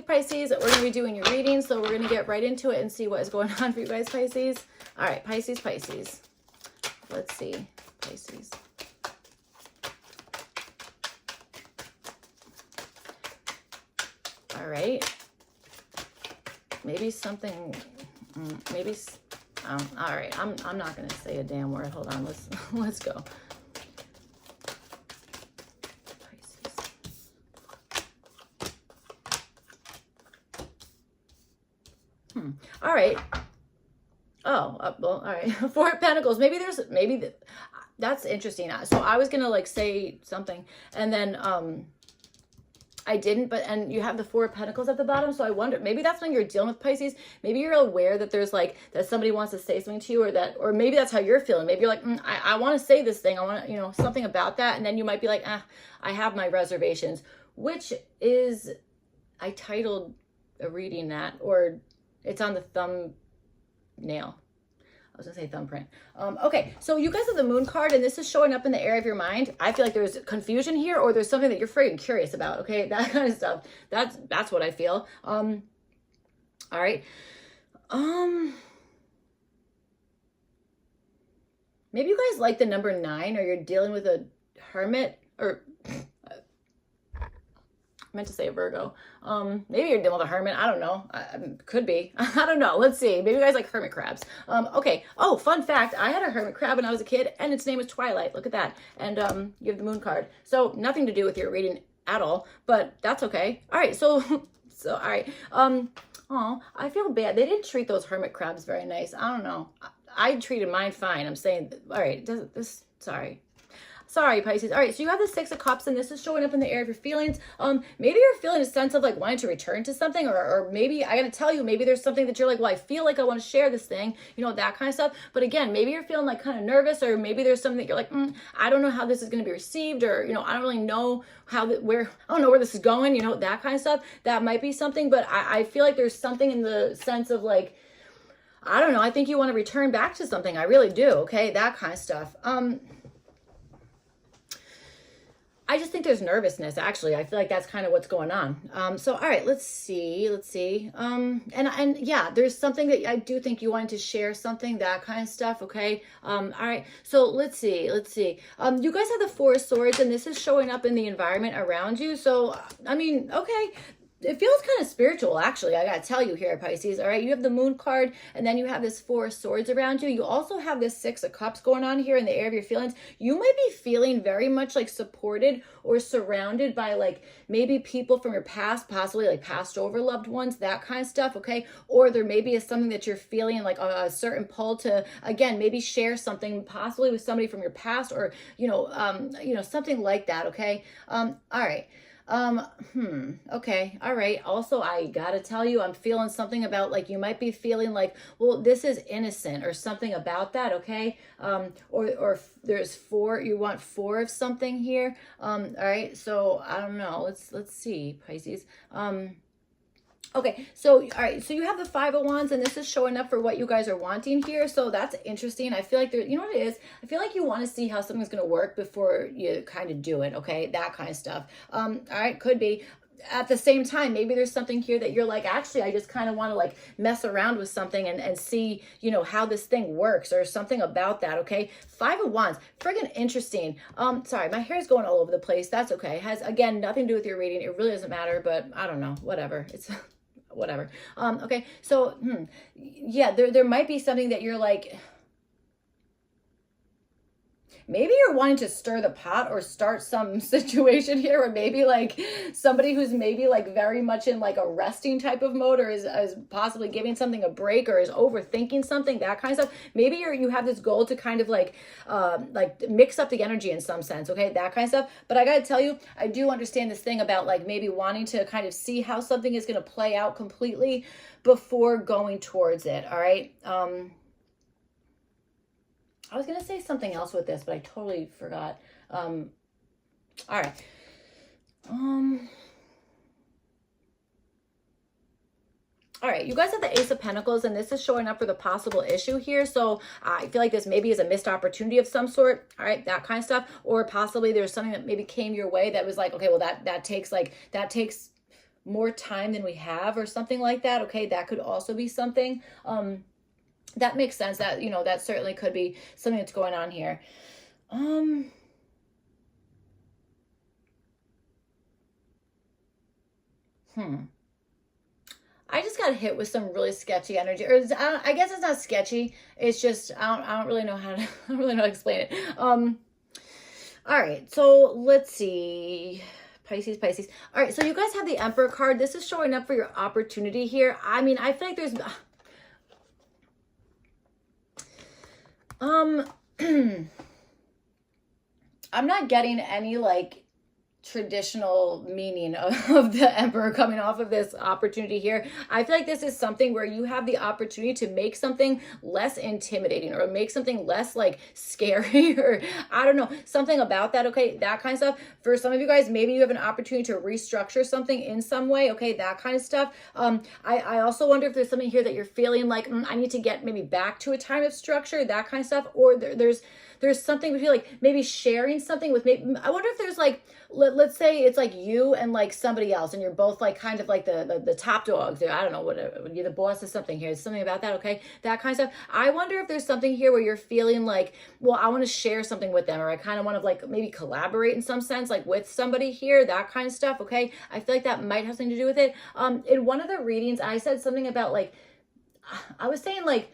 Pisces, we're going to be doing your reading, so we're going to get right into it and see what is going on for you guys, Pisces. All right, Pisces, Pisces. Let's see, Pisces. All right. Maybe something, maybe, all right, I'm not going to say a damn word. Hold on, let's go. All right. Oh, well, all right. Four of Pentacles. That's interesting. So I was going to like say something and then, I didn't, and you have the Four of Pentacles at the bottom. So I wonder, maybe that's when you're dealing with Pisces. Maybe you're aware that there's like, that somebody wants to say something to you or maybe that's how you're feeling. Maybe you're like, I want to say this thing. I want to, something about that. And then you might be like, I have my reservations, which is, I titled a reading that, or it's on the thumbnail. I was gonna say thumbprint. Okay, so you guys have the Moon card, and this is showing up in the area of your mind. I feel like there's confusion here, or there's something that you're freaking curious about. Okay, that kind of stuff. That's what I feel. All right. Maybe you guys like the number 9, or you're dealing with a hermit, or I meant to say a Virgo. Maybe you're dealing with a hermit. I don't know. Could be. I don't know. Let's see. Maybe you guys like hermit crabs. Okay. Oh, fun fact. I had a hermit crab when I was a kid, and its name was Twilight. Look at that. And you have the Moon card. So nothing to do with your reading at all, but that's okay. All right. So all right. Oh, I feel bad. They didn't treat those hermit crabs very nice. I don't know. I treated mine fine. I'm saying, all right. Sorry, Pisces. All right, so you have the Six of Cups, and this is showing up in the area of your feelings. Maybe you're feeling a sense of like wanting to return to something, or maybe I gotta tell you, maybe there's something that you're like, well, I feel like I want to share this thing, that kind of stuff. But again, maybe you're feeling like kind of nervous, or maybe there's something that you're like, I don't know how this is going to be received, or I don't really know I don't know where this is going, that kind of stuff. That might be something, but I feel like there's something in the sense of like, I don't know. I think you want to return back to something. I really do. Okay, that kind of stuff. I just think there's nervousness, actually. I feel like that's kind of what's going on. So, all right, let's see. And yeah, there's something that I do think you wanted to share something, that kind of stuff, okay? All right, so let's see. You guys have the Four of Swords, and this is showing up in the environment around you. So, I mean, okay. It feels kind of spiritual, actually. I got to tell you here, Pisces. All right, you have the Moon card, and then you have this Four of Swords around you. You also have this Six of Cups going on here in the area of your feelings. You might be feeling very much like supported or surrounded by like maybe people from your past, possibly like passed over loved ones, that kind of stuff, okay? Or there maybe is something that you're feeling like a certain pull to, again, maybe share something possibly with somebody from your past, or, something like that, okay? All right. Okay. All right. Also, I gotta tell you, I'm feeling something about like, you might be feeling like, well, this is innocent or something about that. Okay. Or there's 4, you want 4 of something here. All right. So I don't know. Let's see, Pisces. Okay, so, all right, so you have the Five of Wands, and this is showing up for what you guys are wanting here, so that's interesting. I feel like there, you know what it is? I feel like you want to see how something's going to work before you kind of do it, okay? That kind of stuff. All right, could be. At the same time, maybe there's something here that you're like, actually, I just kind of want to like mess around with something and see, how this thing works, or something about that, okay? Five of Wands, friggin' interesting. Sorry, my hair is going all over the place. That's okay. It has, again, nothing to do with your reading. It really doesn't matter, but I don't know, whatever. It's whatever. Okay, so, yeah, there might be something that you're like, maybe you're wanting to stir the pot or start some situation here, or maybe like somebody who's maybe like very much in like a resting type of mode, or is possibly giving something a break, or is overthinking something, that kind of stuff. Maybe you have this goal to kind of like mix up the energy in some sense, okay, that kind of stuff. But I gotta tell you, I do understand this thing about like maybe wanting to kind of see how something is going to play out completely before going towards it. All right. I was going to say something else with this, but I totally forgot. All right. All right, you guys have the Ace of Pentacles, and this is showing up for the possible issue here. So I feel like this maybe is a missed opportunity of some sort. All right, that kind of stuff. Or possibly there's something that maybe came your way that was like, okay, well, that takes more time than we have or something like that. Okay, that could also be something. That makes sense. That, you know, that certainly could be something that's going on here. I just got hit with some really sketchy energy, or I guess it's not sketchy. It's just I don't really know how to I don't really know how to explain it. All right, so let's see. Pisces. All right, so you guys have the Emperor card. This is showing up for your opportunity here. I mean, I feel like there's I'm not getting any like traditional meaning of the Emperor coming off of this opportunity here. I feel like this is something where you have the opportunity to make something less intimidating or make something less like scary, or I don't know, something about that. Okay, that kind of stuff. For some of you guys, maybe you have an opportunity to restructure something in some way. Okay, that kind of stuff. I also wonder if there's something here that you're feeling like I need to get maybe back to a time of structure, that kind of stuff. Or there's something we feel like maybe sharing something with, maybe I wonder if there's like, let's say it's like you and like somebody else, and you're both like kind of like the top dogs. I don't know what you're the boss of something here. There's something about that. Okay, that kind of stuff. I wonder if there's something here where you're feeling like, well, I want to share something with them, or I kind of want to like maybe collaborate in some sense, like with somebody here, that kind of stuff. Okay, I feel like that might have something to do with it. In one of the readings, I said something about like, I was saying like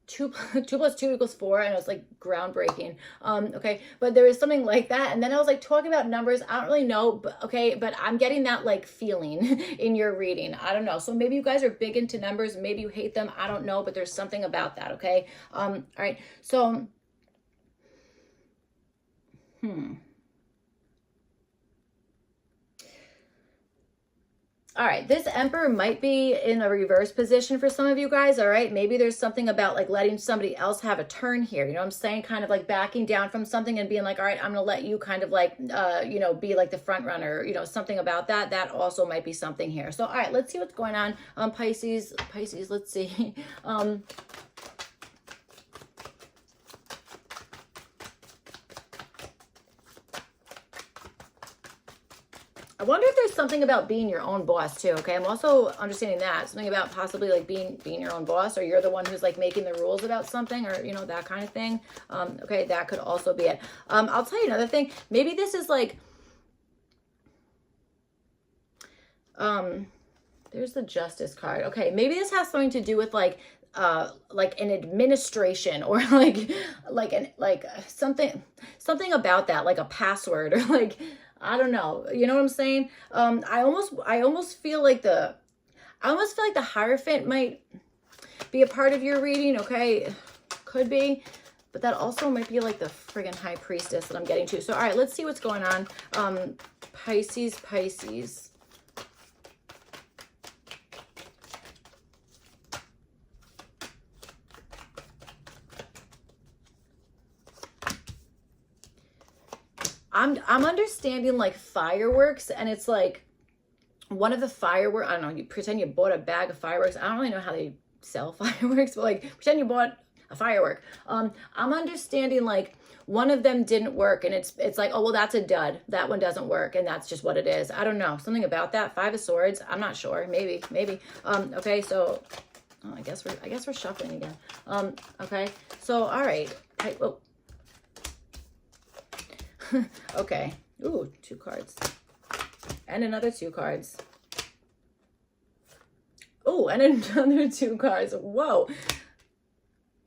2 plus 2 equals 4, and it was like groundbreaking. Okay, but there was something like that, and then I was like talking about numbers. I don't really know, but okay, but I'm getting that like feeling in your reading. I don't know, so maybe you guys are big into numbers, maybe you hate them, I don't know, but there's something about that. Okay, all right, so all right, this Emperor might be in a reverse position for some of you guys, all right? Maybe there's something about like letting somebody else have a turn here, you know what I'm saying? Kind of like backing down from something and being like, all right, I'm gonna let you kind of like, you know, be like the front runner, you know, something about that. That also might be something here. So, all right, let's see what's going on. Pisces, let's see. I wonder if there's something about being your own boss too. Okay, I'm also understanding that something about possibly like being your own boss, or you're the one who's like making the rules about something, or you know, that kind of thing. Okay, that could also be it. I'll tell you another thing. Maybe this is like, there's the Justice card. Okay, maybe this has something to do with like an administration, or like something about that, like a password, or like, I don't know, you know what I'm saying? I almost feel like the Hierophant might be a part of your reading. Okay, could be, but that also might be like the friggin' High Priestess that I'm getting to. So all right, let's see what's going on. Pisces. I'm understanding like fireworks, and it's like one of the fireworks, I don't know, you pretend you bought a bag of fireworks. I don't really know how they sell fireworks, but like pretend you bought a firework. I'm understanding like one of them didn't work, and it's like, oh well, that's a dud, that one doesn't work, and that's just what it is. I don't know, something about that. 5 of Swords, I'm not sure, maybe. Okay, so I guess we're shuffling again. Okay, so all right. Whoa. Okay. Ooh, 2 cards. And another 2 cards. Oh, and another 2 cards. Whoa.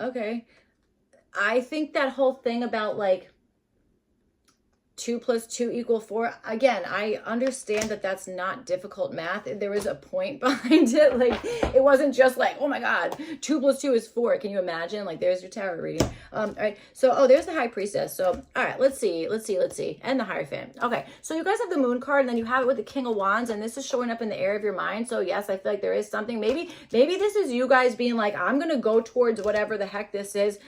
Okay. I think that whole thing about like 2 plus 2 equal 4. Again, I understand that that's not difficult math. There was a point behind it. Like, it wasn't just like, oh my God, 2 plus 2 is 4. Can you imagine? Like, there's your tarot reading. All right. So, oh, there's the High Priestess. So, all right, let's see. And the Hierophant. Okay. So you guys have the Moon card, and then you have it with the King of Wands, and this is showing up in the area of your mind. So yes, I feel like there is something. Maybe this is you guys being like, I'm going to go towards whatever the heck this is,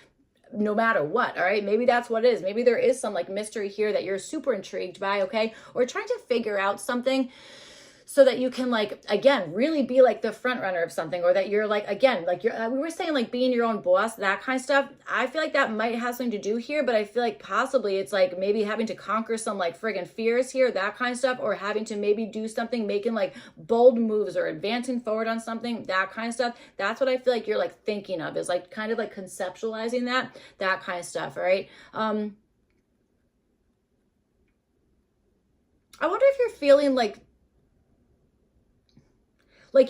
no matter what. All right, maybe that's what it is. Maybe there is some like mystery here that you're super intrigued by. Okay, or trying to figure out something. so that you can like, again, really be like the front runner of something, or that you're like, again, like you're, we were saying like being your own boss, that kind of stuff. I feel like that might have something to do here, but I feel like possibly it's like maybe having to conquer some like friggin' fears here, that kind of stuff, or having to maybe do something, making like bold moves or advancing forward on something, that kind of stuff. That's what I feel like you're like thinking of, is like kind of like conceptualizing that kind of stuff. All right. I wonder if you're feeling like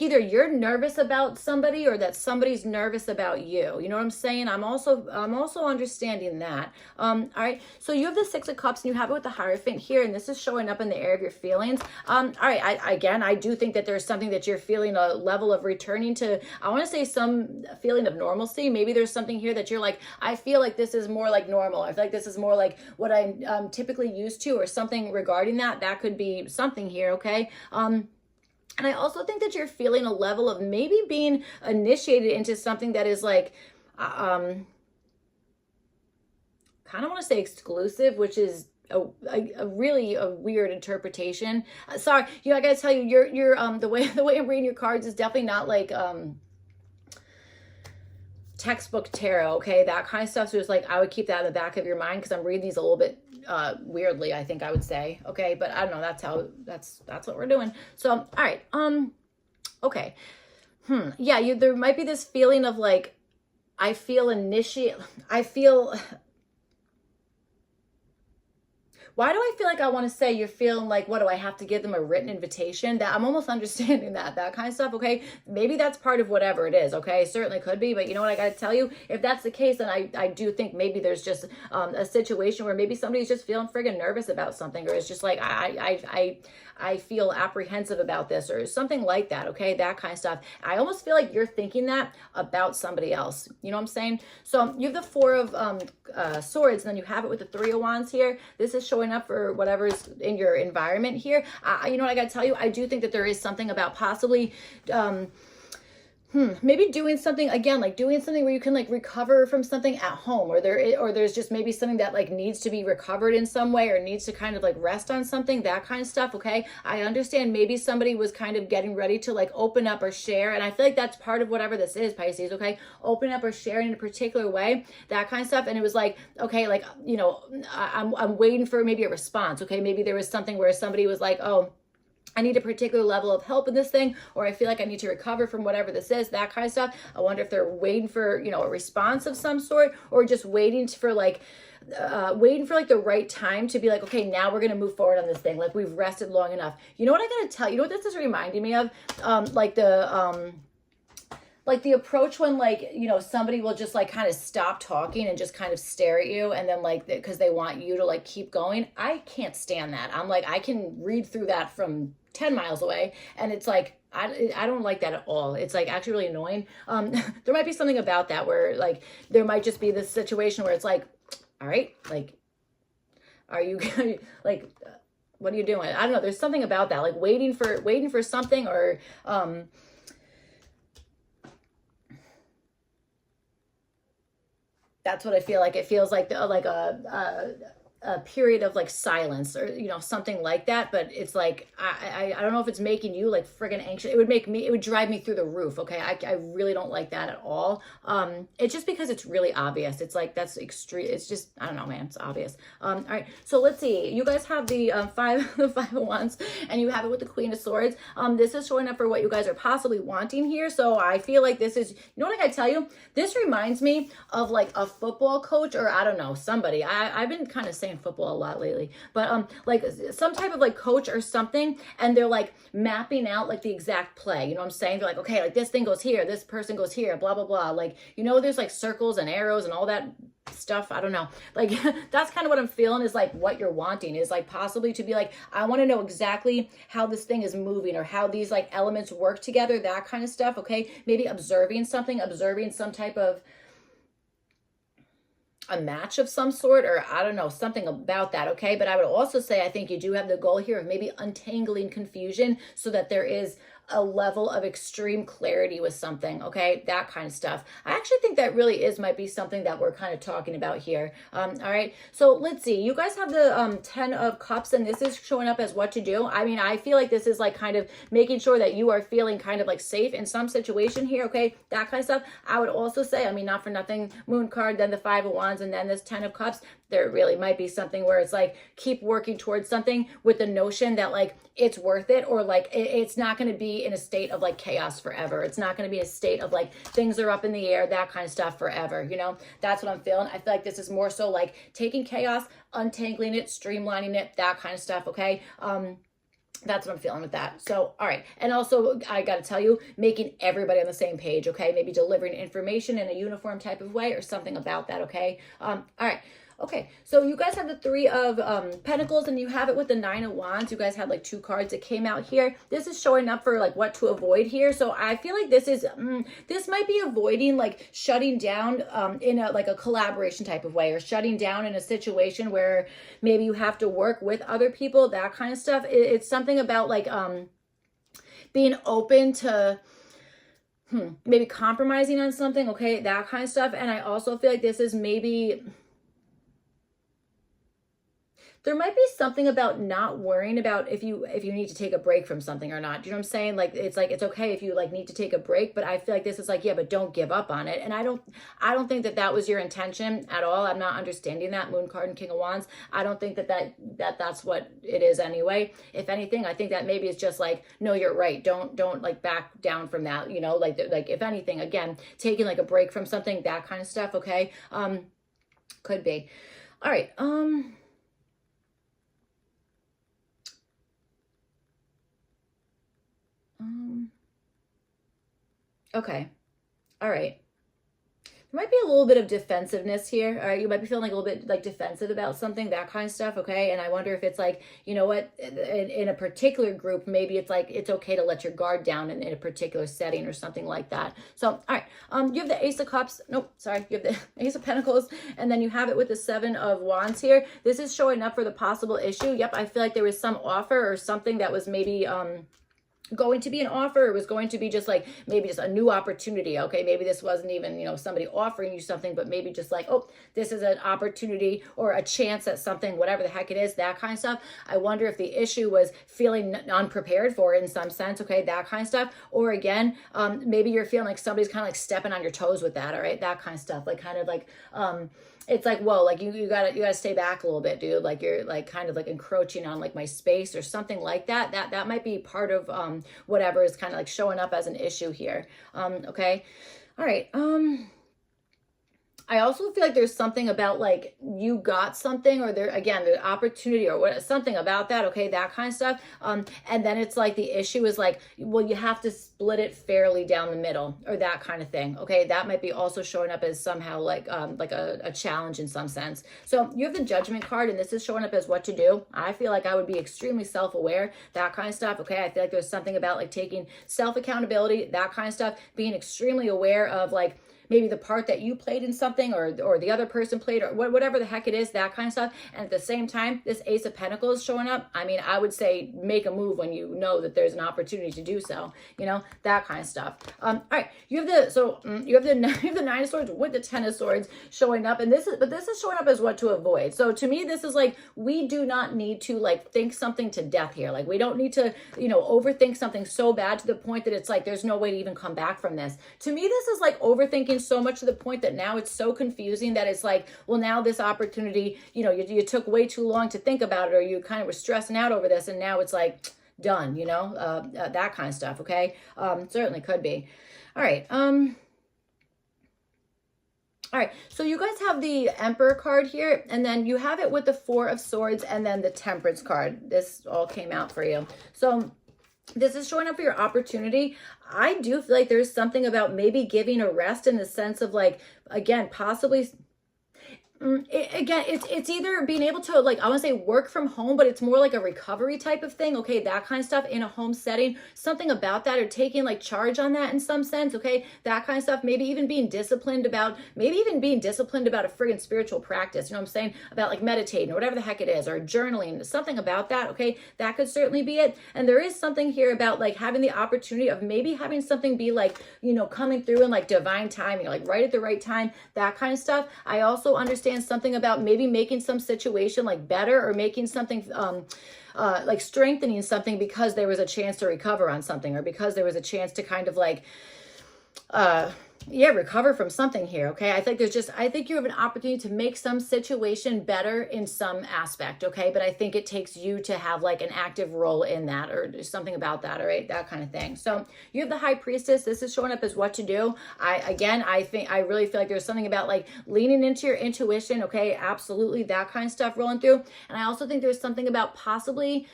either you're nervous about somebody or that somebody's nervous about you. You know what I'm saying? I'm also understanding that. All right. So you have the Six of Cups and you have it with the Hierophant here, and this is showing up in the area of your feelings. All right. I do think that there's something that you're feeling a level of returning to, I want to say some feeling of normalcy. Maybe there's something here that you're like, I feel like this is more like normal. I feel like this is more like what I'm typically used to, or something regarding that. That could be something here. Okay. And I also think that you're feeling a level of maybe being initiated into something that is like, kind of want to say exclusive, which is a really weird interpretation. Sorry, I gotta tell you, you're the way I'm reading your cards is definitely not like textbook tarot, okay, that kind of stuff. So it's like I would keep that in the back of your mind, because I'm reading these a little bit weirdly, I think I would say, okay, but I don't know, that's what we're doing. So all right, okay, yeah, there might be this feeling of like, I feel why do I feel like I want to say you're feeling like, what do I have to give them a written invitation? That I'm almost understanding that kind of stuff. Okay. Maybe that's part of whatever it is. Okay. Certainly could be, but you know what I got to tell you, if that's the case, then I do think maybe there's just a situation where maybe somebody's just feeling friggin' nervous about something, or it's just like, I feel apprehensive about this, or something like that. Okay. That kind of stuff. I almost feel like you're thinking that about somebody else. You know what I'm saying? So you have the Four of Swords, and then you have it with the Three of Wands here. This is showing up for whatever's in your environment here. You know what I got to tell you? I do think that there is something about possibly, maybe doing something, again, like doing something where you can like recover from something at home, or there's just maybe something that like needs to be recovered in some way, or needs to kind of like rest on something, that kind of stuff. Okay. I understand maybe somebody was kind of getting ready to like open up or share. And I feel like that's part of whatever this is, Pisces. Okay. Open up or share in a particular way, that kind of stuff. And it was like, okay, like, I'm waiting for maybe a response. Okay. Maybe there was something where somebody was like, oh, I need a particular level of help in this thing, or I feel like I need to recover from whatever this is, that kind of stuff. I wonder if they're waiting for, a response of some sort, or just waiting for the right time to be like, okay, now we're going to move forward on this thing. Like, we've rested long enough. You know what I got to tell you? You know what this is reminding me of? Like the approach when somebody will just like kind of stop talking and just kind of stare at you, and then like, because they want you to like keep going. I can't stand that. I'm like, I can read through that from 10 miles away, and it's like, I don't like that at all. It's like actually really annoying. There might be something about that where like there might just be this situation where it's like, all right, like, are you like, what are you doing? I don't know. There's something about that, like waiting for something, or that's what I feel like. It feels like a period of like silence, or something like that. But it's like, I don't know if it's making you like friggin' anxious. It would drive me through the roof. Okay. I really don't like that at all. It's just because it's really obvious. It's like, that's extreme. It's just, I don't know, man, it's obvious. All right, so let's see, you guys have the five of wands, and you have it with the Queen of Swords. This is showing up for what you guys are possibly wanting here. So I feel like this is, what I gotta tell you, this reminds me of like a football coach, or I don't know, somebody. I've been kind of saying football a lot lately, but like some type of like coach or something, and they're like mapping out like the exact play. You know what I'm saying? They're like, okay, like this thing goes here, this person goes here, blah blah blah. Like, there's like circles and arrows and all that stuff. I don't know, like that's kind of what I'm feeling, is like what you're wanting is like possibly to be like, I want to know exactly how this thing is moving, or how these like elements work together, that kind of stuff. Okay, maybe observing some type of a match of some sort, or I don't know, something about that. Okay. But I would also say, I think you do have the goal here of maybe untangling confusion, so that there is a level of extreme clarity with something, okay? That kind of stuff. I actually think that really might be something that we're kind of talking about here. All right, so let's see. You guys have the 10 of Cups, and this is showing up as what to do. I mean, I feel like this is like kind of making sure that you are feeling kind of like safe in some situation here, okay? That kind of stuff. I would also say, I mean, not for nothing, Moon card, then the 5 of Wands, and then this 10 of Cups. There really might be something where it's like, keep working towards something with the notion that like it's worth it, or like it's not going to be in a state of like chaos forever. It's not going to be a state of like things are up in the air, that kind of stuff forever. You know, that's what I'm feeling. I feel like this is more so like taking chaos, untangling it, streamlining it, that kind of stuff. Okay. That's what I'm feeling with that. So, all right. And also, I got to tell you, making everybody on the same page, okay? Maybe delivering information in a uniform type of way or something about that, okay? All right. Okay, so you guys have the 3 of Pentacles, and you have it with the 9 of Wands. You guys had like 2 cards that came out here. This is showing up for like what to avoid here. So I feel like this is, this might be avoiding like shutting down in a like a collaboration type of way, or shutting down in a situation where maybe you have to work with other people, that kind of stuff. It's something about like being open to maybe compromising on something, okay, that kind of stuff. And I also feel like this is maybe... there might be something about not worrying about if you need to take a break from something or not. Do you know what I'm saying? Like it's okay if you like need to take a break, but I feel like this is like, yeah, but don't give up on it. And I don't think that that was your intention at all. I'm not understanding that. Moon card and King of Wands. I don't think that's what it is anyway. If anything, I think that maybe it's just like, no, you're right. Don't like back down from that. You know, like if anything, again, taking like a break from something, that kind of stuff. Okay. Could be. All right. Okay. All right. There might be a little bit of defensiveness here. All right. You might be feeling like a little bit like defensive about something, that kind of stuff. Okay. And I wonder if it's like, you know what, in a particular group, maybe it's like, it's okay to let your guard down in a particular setting or something like that. So, all right. You have the Ace of Cups. Nope. Sorry. You have the Ace of Pentacles, and then you have it with the 7 of Wands here. This is showing up for the possible issue. Yep. I feel like there was some offer or something that was maybe, going to be an offer. It was going to be just like maybe just a new opportunity. Okay, maybe this wasn't even, you know, somebody offering you something, but maybe just like, oh, this is an opportunity or a chance at something, whatever the heck it is, that kind of stuff. I wonder if the issue was feeling unprepared for it in some sense. Okay, that kind of stuff. Or again, maybe you're feeling like somebody's kind of like stepping on your toes with that. All right, that kind of stuff. Like kind of like it's like, whoa, like you gotta stay back a little bit, dude. Like you're like kind of like encroaching on like my space or something like that. That might be part of whatever is kind of like showing up as an issue here. Okay. All right. I also feel like there's something about like you got something, or there again the opportunity or what, something about that, okay, that kind of stuff. And then it's like the issue is like, well, you have to split it fairly down the middle, or that kind of thing. Okay, that might be also showing up as somehow like a challenge in some sense. So you have the Judgment card, and this is showing up as what to do. I feel like I would be extremely self-aware, that kind of stuff. Okay, I feel like there's something about like taking self-accountability, that kind of stuff, being extremely aware of like maybe the part that you played in something, or the other person played, or whatever the heck it is, that kind of stuff. And at the same time, this Ace of Pentacles showing up. I mean, I would say make a move when you know that there's an opportunity to do so, you know, that kind of stuff. All right, you have the 9 of Swords with the 10 of Swords showing up, and this is showing up as what to avoid. So to me, this is like, we do not need to like think something to death here. Like we don't need to, you know, overthink something so bad to the point that it's like there's no way to even come back from this. To me, this is like overthinking so much to the point that now it's so confusing that it's like, well, now this opportunity, you know, you took way too long to think about it, or you kind of were stressing out over this, and now it's like done, you know, that kind of stuff. Okay. Certainly could be. All right. All right, so you guys have the Emperor card here, and then you have it with the 4 of Swords, and then the Temperance card. This all came out for you. So this is showing up for your opportunity. I do feel like there's something about maybe giving a rest in the sense of like, again, possibly Again, it's either being able to, like, I want to say work from home, but it's more like a recovery type of thing. Okay, that kind of stuff in a home setting, something about that, or taking like charge on that in some sense. Okay, that kind of stuff. Maybe even being disciplined about, a friggin' spiritual practice. You know what I'm saying? About like meditating or whatever the heck it is, or journaling, something about that. Okay, that could certainly be it. And there is something here about like having the opportunity of maybe having something be like, you know, coming through in like divine time, you know, like right at the right time, that kind of stuff. I also understand something about maybe making some situation like better, or making something like strengthening something because there was a chance to recover on something, or because there was a chance to kind of like recover from something here. Okay, I think you have an opportunity to make some situation better in some aspect. Okay, but I think it takes you to have like an active role in that, or something about that. All right, that kind of thing. So you have the High Priestess. This is showing up as what to do. I really feel like there's something about like leaning into your intuition. Okay, absolutely, that kind of stuff rolling through. And I also think there's something about possibly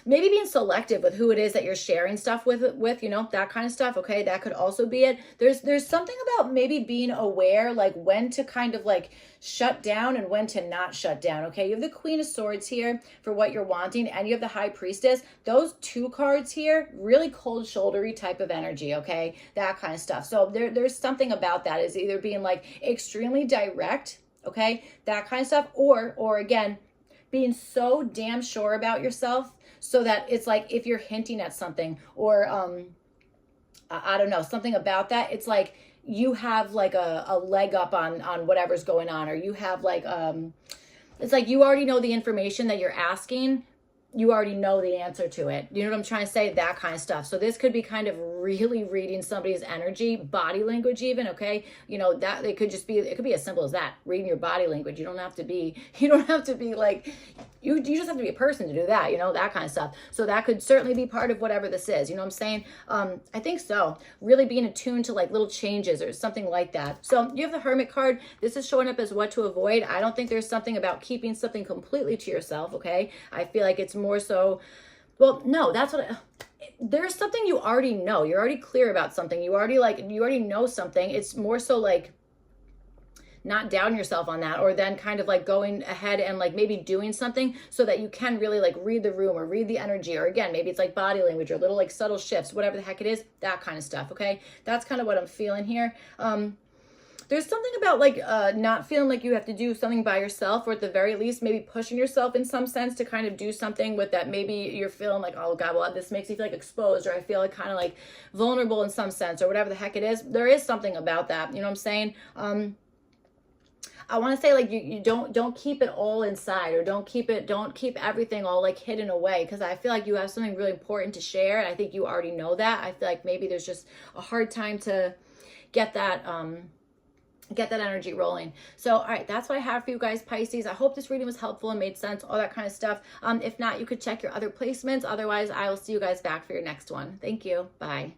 maybe being selective with who it is that you're sharing stuff with, you know, that kind of stuff. Okay, that could also be it. There's something about maybe being aware, like when to kind of like shut down and when to not shut down. Okay, you have the Queen of Swords here for what you're wanting, and you have the High Priestess. Those two cards here, really cold shouldery type of energy. Okay, that kind of stuff. So there's something about that, is either being like extremely direct, okay, that kind of stuff, or again, being so damn sure about yourself, so that it's like if you're hinting at something, or I don't know, something about that, it's like you have like a leg up on whatever's going on, or you have like it's like you already know the information that you're asking, you already know the answer to it. You know what I'm trying to say? That kind of stuff. So this could be kind of really reading somebody's energy, body language even, okay? You know, that it could be as simple as that, reading your body language. You don't have to be like, you just have to be a person to do that, you know, that kind of stuff. So that could certainly be part of whatever this is, you know what I'm saying? I think so. Really being attuned to like little changes or something like that. So you have the Hermit card. This is showing up as what to avoid. I don't think there's something about keeping something completely to yourself, okay? I feel like it's more so, well, no, there's something you already know. You're already clear about something. You already know something. It's more so like not down yourself on that, or then kind of like going ahead and like maybe doing something so that you can really like read the room or read the energy, or again, maybe it's like body language or little like subtle shifts, whatever the heck it is, that kind of stuff. Okay, that's kind of what I'm feeling here. There's something about like not feeling like you have to do something by yourself, or at the very least maybe pushing yourself in some sense to kind of do something with that. Maybe you're feeling like, oh God, well, this makes me feel like exposed, or I feel like kind of like vulnerable in some sense, or whatever the heck it is. There is something about that, you know what I'm saying? I want to say like you don't keep it all inside, or don't keep everything all like hidden away, because I feel like you have something really important to share, and I think you already know that. I feel like maybe there's just a hard time to get that energy rolling. So, all right, that's what I have for you guys, Pisces. I hope this reading was helpful and made sense, all that kind of stuff. If not, you could check your other placements. Otherwise, I will see you guys back for your next one. Thank you. Bye.